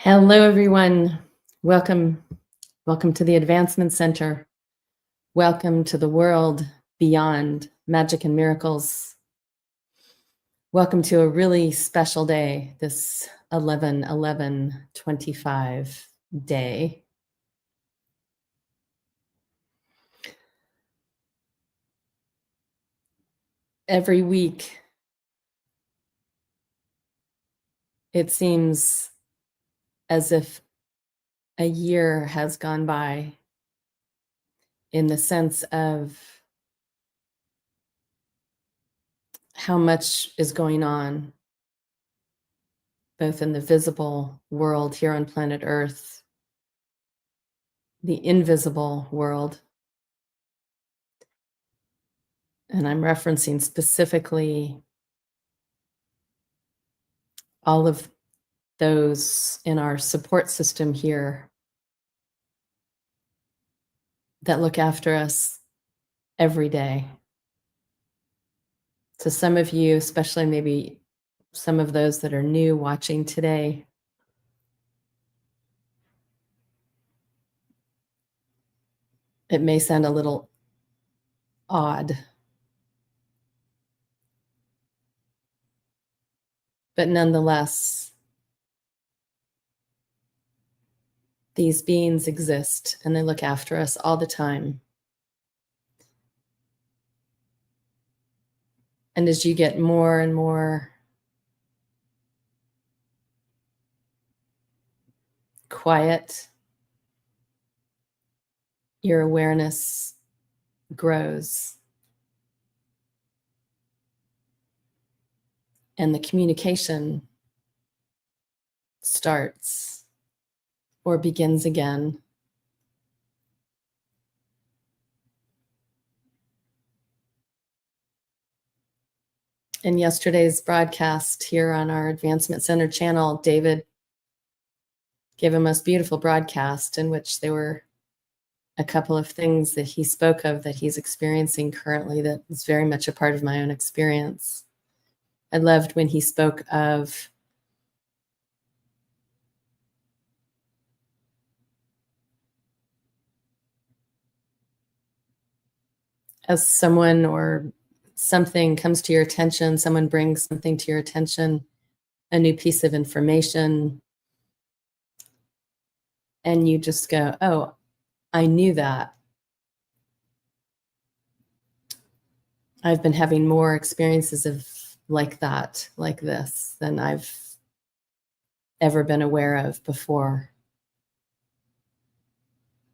Hello, everyone. Welcome. Welcome to the Advancement Center. Welcome to the world beyond magic and miracles. Welcome to a really special day, this 11/11/25 day. Every week, it seems as if a year has gone by, in the sense of how much is going on, both in the visible world here on planet Earth, the invisible world. And I'm referencing specifically all of those in our support system here that look after us every day. So some of you, especially maybe some of those that are new watching today, it may sound a little odd, but nonetheless, these beings exist and they look after us all the time. And as you get more and more quiet, your awareness grows. And the communication starts or begins again. In yesterday's broadcast here on our Advancement Center channel, David gave a most beautiful broadcast in which there were a couple of things that he spoke of that he's experiencing currently that is very much a part of my own experience. I loved when he spoke of as someone or something comes to your attention, someone brings something to your attention, a new piece of information, and you just go, oh, I knew that. I've been having more experiences of like that, like this, than I've ever been aware of before.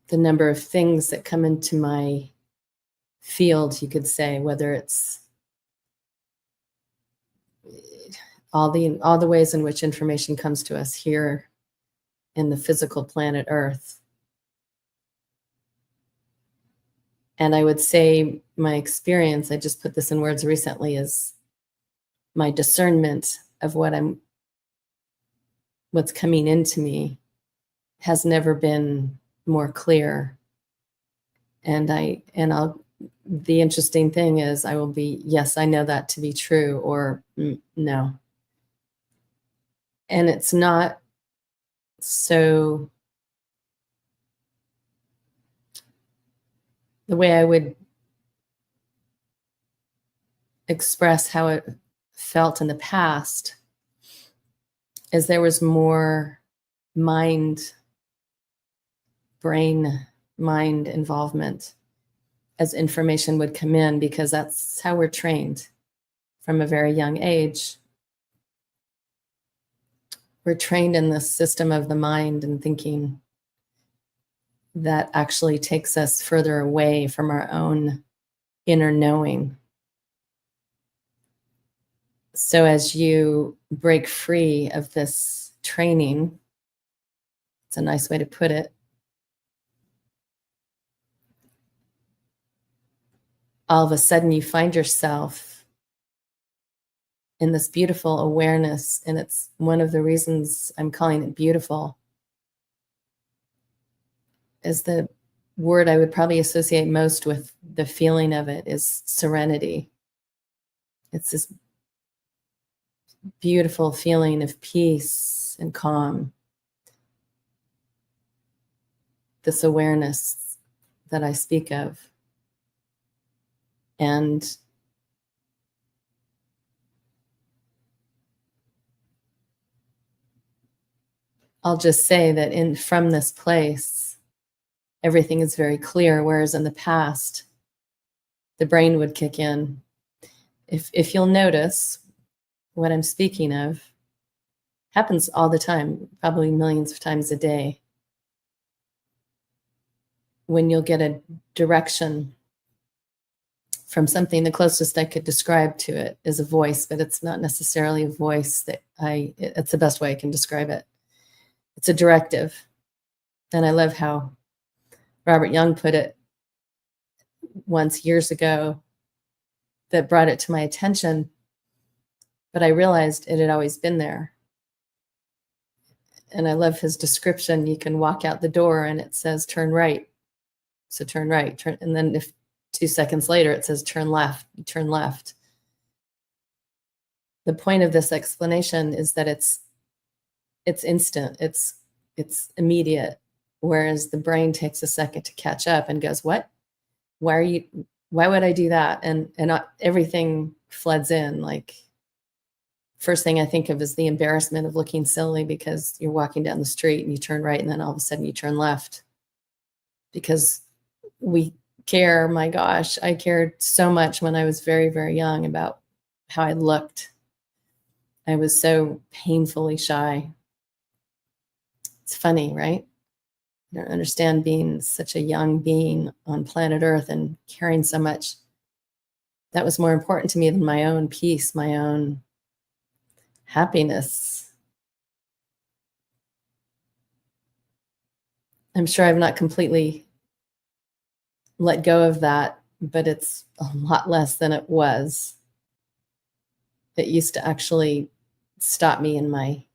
The number of things that come into my field, you could say, whether it's all the ways in which information comes to us here in the physical planet Earth. And I would say my experience, I just put this in words recently, is my discernment of what's coming into me has never been more clear. And the interesting thing is I will be, yes, I know that to be true, or no. And it's not so, the way I would express how it felt in the past is there was more brain-mind involvement as information would come in, because that's how we're trained from a very young age. We're trained in this system of the mind and thinking that actually takes us further away from our own inner knowing. So as you break free of this training, it's a nice way to put it, all of a sudden you find yourself in this beautiful awareness. And it's one of the reasons I'm calling it beautiful, is the word I would probably associate most with the feeling of it is serenity. It's this beautiful feeling of peace and calm this awareness that I speak of. And I'll just say that from this place, everything is very clear, whereas in the past, the brain would kick in. If you'll notice, what I'm speaking of happens all the time, probably millions of times a day. When you'll get a direction from something, the closest I could describe to it is a voice, but it's not necessarily a voice it's the best way I can describe it. It's a directive. And I love how Robert Young put it once years ago that brought it to my attention, but I realized it had always been there. And I love his description. You can walk out the door and it says, turn right. So turn right, and then if 2 seconds later it says turn left, you turn left. The point of this explanation is that it's instant, it's immediate, whereas the brain takes a second to catch up and goes, what? Why would I do that? And everything floods in. Like, first thing I think of is the embarrassment of looking silly because you're walking down the street and you turn right and then all of a sudden you turn left. Because we care, my gosh, I cared so much when I was very, very young about how I looked. I was so painfully shy. It's funny, right? I don't understand being such a young being on planet Earth and caring so much. That was more important to me than my own peace, my own happiness. I'm sure I've not completely let go of that, but it's a lot less than it was. It used to actually stop me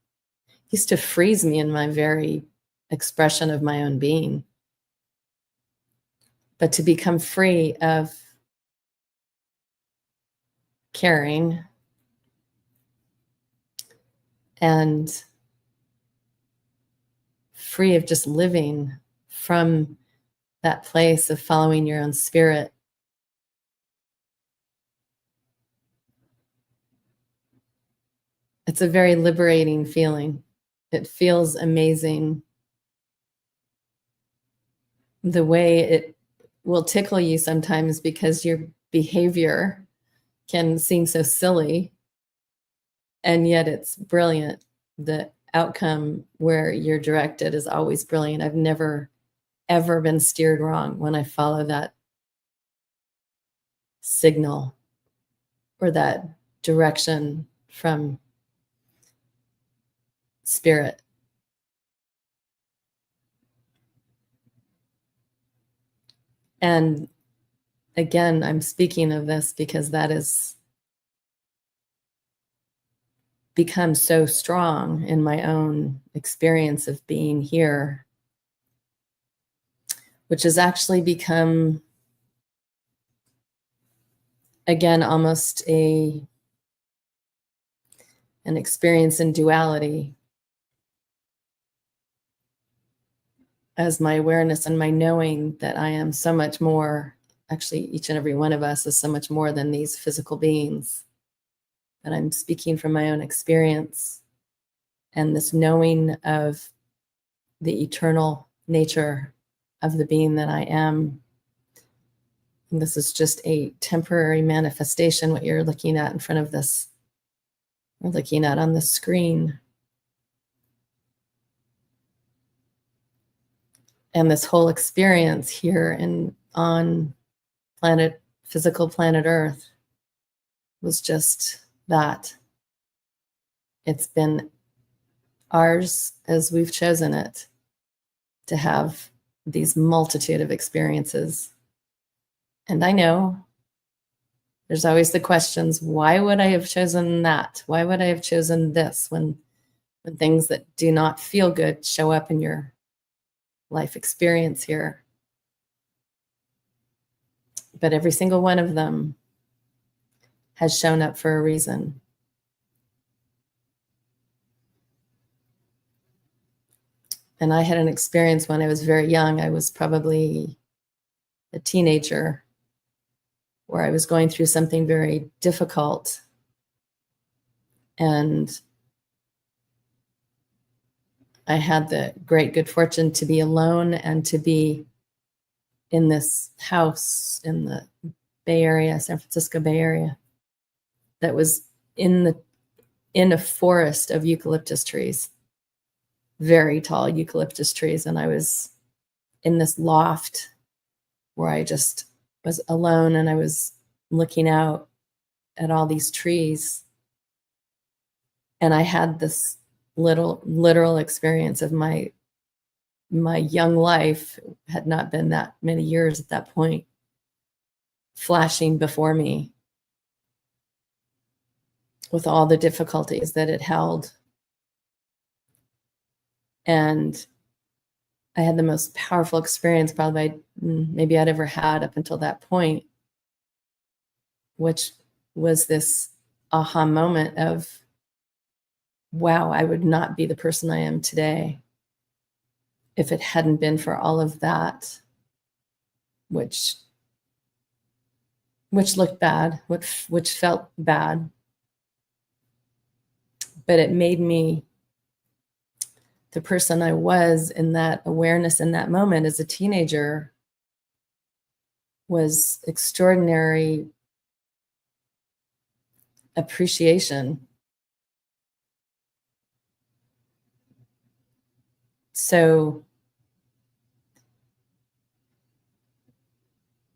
used to freeze me in my very expression of my own being. But to become free of caring and free of just living from that place of following your own spirit. It's a very liberating feeling. It feels amazing. The way it will tickle you sometimes because your behavior can seem so silly, and yet it's brilliant. The outcome where you're directed is always brilliant. I've never ever been steered wrong when I follow that signal or that direction from spirit. And again, I'm speaking of this because that has become so strong in my own experience of being here, which has actually become, again, almost an experience in duality, as my awareness and my knowing that I am so much more, actually each and every one of us is so much more than these physical beings, that I'm speaking from my own experience, and this knowing of the eternal nature of the being that I am. And this is just a temporary manifestation, what you're looking at in front of this, we're looking at on the screen. And this whole experience here on physical planet Earth was just that. It's been ours as we've chosen it to have these multitude of experiences. And I know there's always the questions, why would I have chosen that? Why would I have chosen this when things that do not feel good show up in your life experience here? But every single one of them has shown up for a reason. And I had an experience when I was very young. I was probably a teenager where I was going through something very difficult. And I had the great good fortune to be alone and to be in this house in the Bay Area, San Francisco Bay Area, that was in a forest of eucalyptus trees, very tall eucalyptus trees. And I was in this loft where I just was alone, and I was looking out at all these trees. And I had this literal experience of my young life, had not been that many years at that point, flashing before me with all the difficulties that it held. And I had the most powerful experience probably maybe I'd ever had up until that point, which was this aha moment of, wow, I would not be the person I am today if it hadn't been for all of that, which looked bad, which felt bad, but it made me the person I was. In that awareness in that moment as a teenager was extraordinary appreciation. So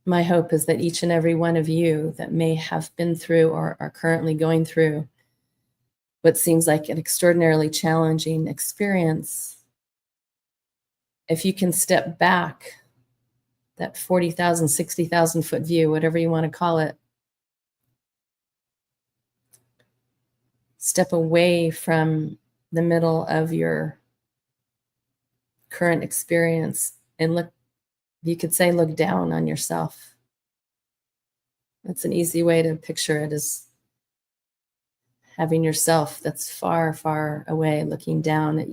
my hope is that each and every one of you that may have been through or are currently going through what seems like an extraordinarily challenging experience, if you can step back, that 40,000, 60,000 foot view, whatever you want to call it, step away from the middle of your current experience and look, you could say, look down on yourself. That's an easy way to picture it, is having yourself that's far, far away, looking down at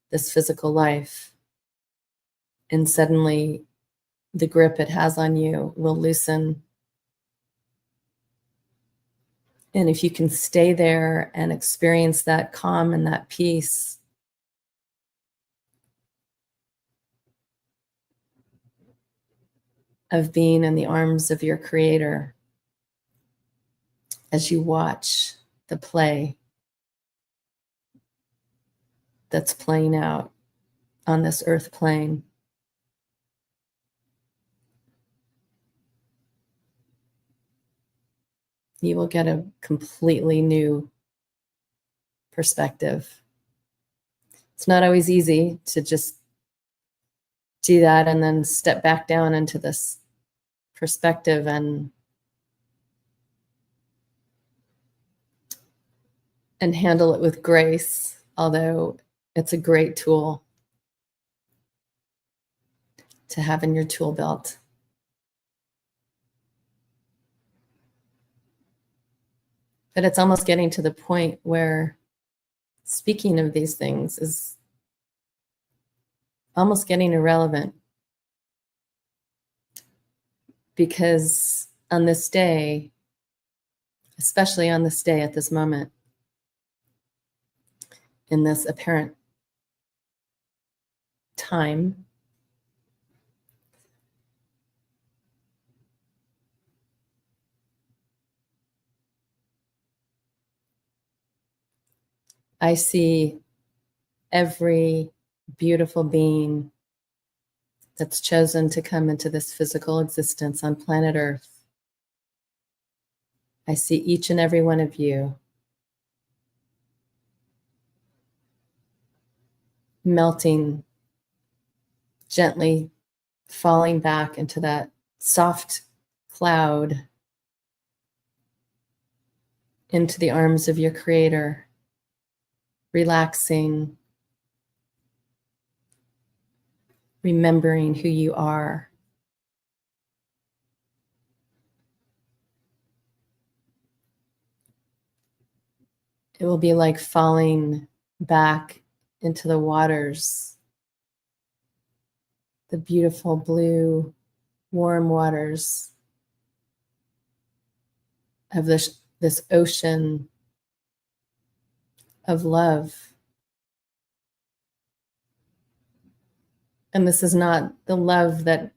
this physical life. And suddenly the grip it has on you will loosen. And if you can stay there and experience that calm and that peace, of being in the arms of your creator as you watch the play that's playing out on this earth plane, you will get a completely new perspective. It's not always easy to just do that and then step back down into this perspective and handle it with grace, although it's a great tool to have in your tool belt. But it's almost getting to the point where speaking of these things is almost getting irrelevant, because on this day, especially on this day at this moment, in this apparent time, I see every beautiful being that's chosen to come into this physical existence on planet Earth. I see each and every one of you melting, gently falling back into that soft cloud, into the arms of your creator, relaxing, remembering who you are. It will be like falling back into the waters the beautiful blue, warm waters of this ocean of love. And this is not the love that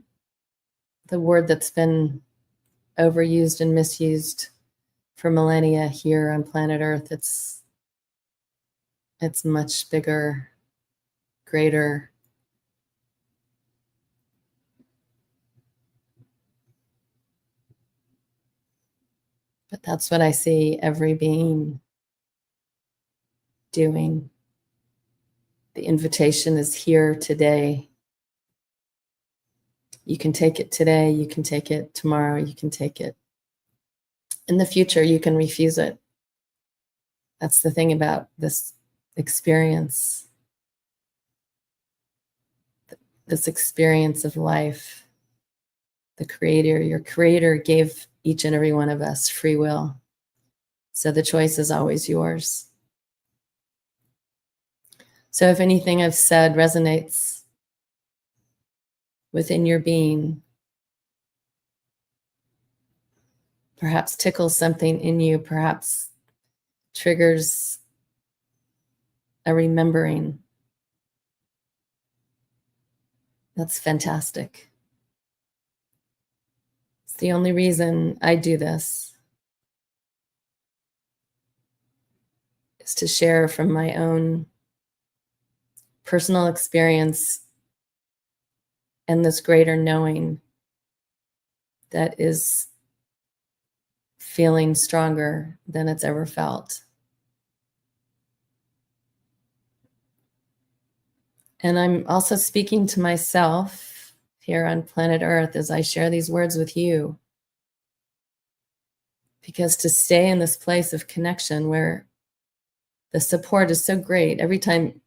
the word that's been overused and misused for millennia here on planet Earth. It's much bigger, greater. But that's what I see every being doing. The invitation is here today. You can take it today, you can take it tomorrow, you can take it in the future, you can refuse it. That's the thing about this experience, this experience of life. The creator, your creator gave each and every one of us free will. So the choice is always yours. So if anything I've said resonates within your being, perhaps tickles something in you, perhaps triggers a remembering, that's fantastic. It's the only reason I do this, is to share from my own personal experience and this greater knowing that is feeling stronger than it's ever felt. And I'm also speaking to myself here on planet Earth as I share these words with you. Because to stay in this place of connection where the support is so great, every time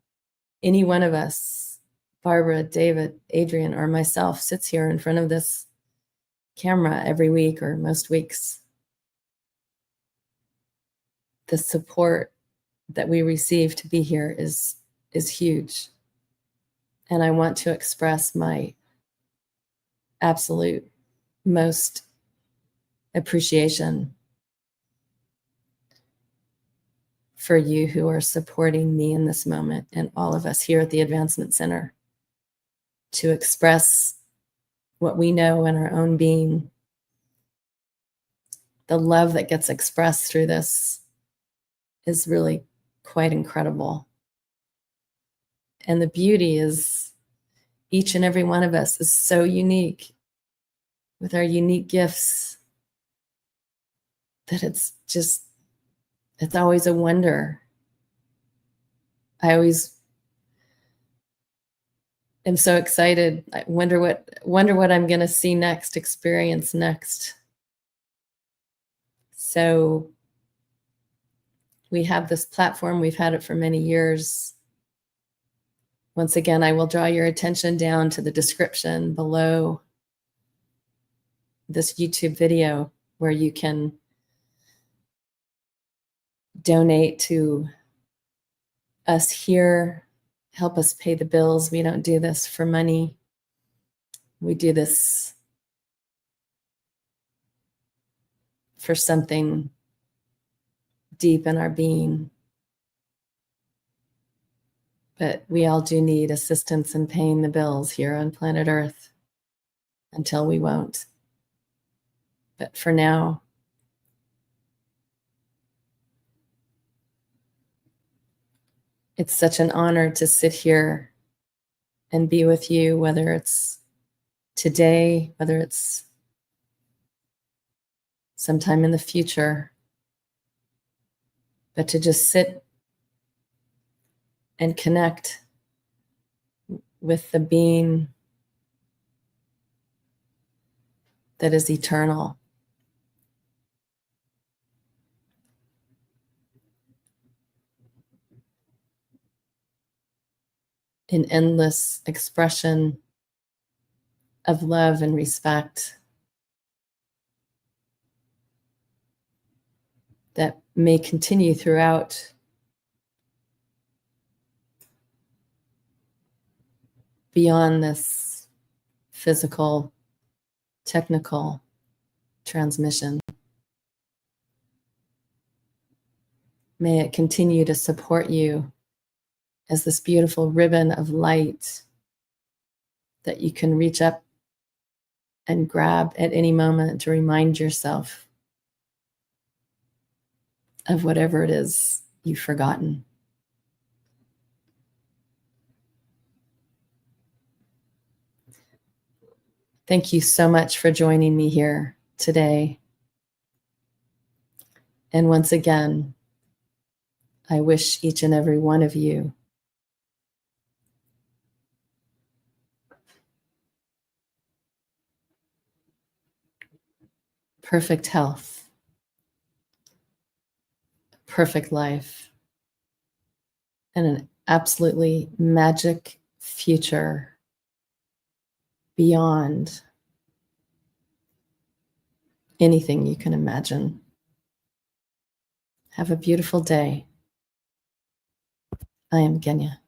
any one of us, Barbara, David, Adrian, or myself, sits here in front of this camera every week or most weeks, the support that we receive to be here is huge. And I want to express my absolute most appreciation for you who are supporting me in this moment and all of us here at the Advancement Center to express what we know in our own being. The love that gets expressed through this is really quite incredible. And the beauty is each and every one of us is so unique with our unique gifts that it's always a wonder. I always am so excited. I wonder what I'm going to see next, experience next. So we have this platform. We've had it for many years. Once again, I will draw your attention down to the description below this YouTube video where you can donate to us here, help us pay the bills. We don't do this for money. We do this for something deep in our being. But we all do need assistance in paying the bills here on planet Earth until we won't. But for now, it's such an honor to sit here and be with you, whether it's today, whether it's sometime in the future, but to just sit and connect with the being that is eternal. In endless expression of love and respect that may continue throughout beyond this physical, technical transmission. May it continue to support you as this beautiful ribbon of light that you can reach up and grab at any moment to remind yourself of whatever it is you've forgotten. Thank you so much for joining me here today. And once again, I wish each and every one of you perfect health, perfect life, and an absolutely magic future beyond anything you can imagine. Have a beautiful day. I am Genya.